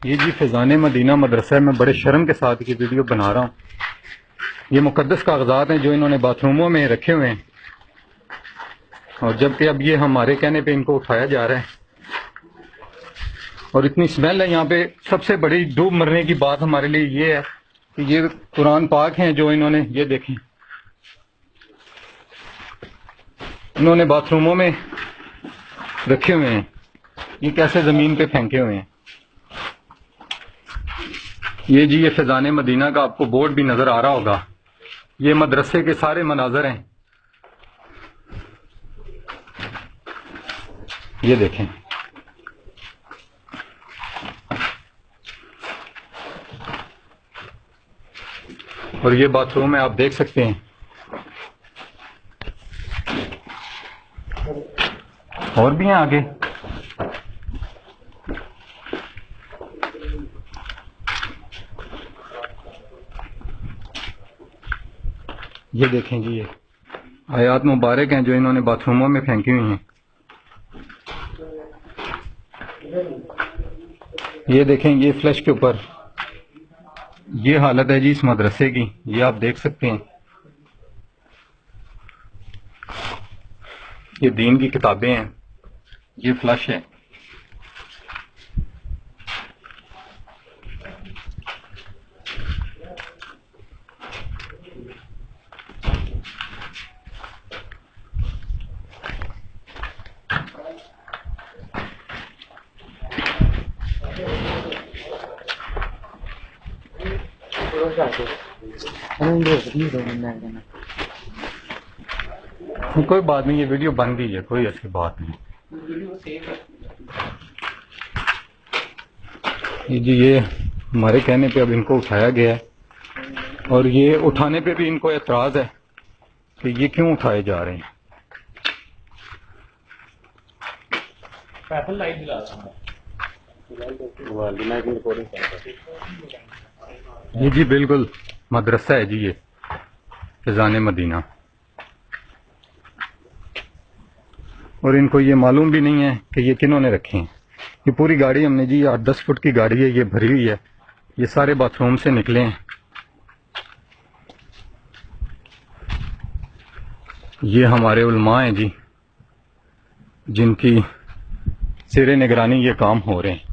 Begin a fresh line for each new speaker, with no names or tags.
ये जी फैज़ान मदीना मदरसा है। मैं बड़े शर्म के साथ ये वीडियो बना रहा हूँ। ये मुकद्दस कागजात हैं जो इन्होंने बाथरूमों में रखे हुए हैं, और जबकि अब ये हमारे कहने पे इनको उठाया जा रहा है। और इतनी स्मेल है यहाँ पे। सबसे बड़ी डूब मरने की बात हमारे लिए ये है कि ये कुरान पाक हैं जो इन्होंने, ये देखें, इन्होंने बाथरूमों में रखे हुए हैं। ये कैसे जमीन पे फेंके हुए हैं। ये जी ये फैज़ान मदीना का आपको बोर्ड भी नजर आ रहा होगा। ये मदरसे के सारे मनाजर हैं, ये देखें। और ये बाथरूम है, आप देख सकते हैं। और भी हैं आगे। ये देखें जी, ये आयात मुबारक हैं जो इन्होंने बाथरूमों में फेंकी हुई हैं। ये देखें, ये फ्लश के ऊपर ये हालत है जी इस मदरसे की। ये आप देख सकते हैं। ये दीन की किताबें हैं, ये फ्लश है। कोई बात नहीं, ये वीडियो बन गई है, कोई ऐसी बात नहीं। ये हमारे कहने पे अब इनको उठाया गया है, और ये उठाने पे भी इनको एतराज है कि ये क्यों उठाए जा रहे हैं। जी बिल्कुल मदरसा है जी ये फैज़ान मदीना। और इनको ये मालूम भी नहीं है कि ये किन्होंने रखे हैं। ये पूरी गाड़ी हमने जी 8-10 फुट की गाड़ी है, ये भरी हुई है। ये सारे बाथरूम से निकले हैं। ये हमारे उलमा हैं जी, जिनकी सिरे निगरानी ये काम हो रहे हैं।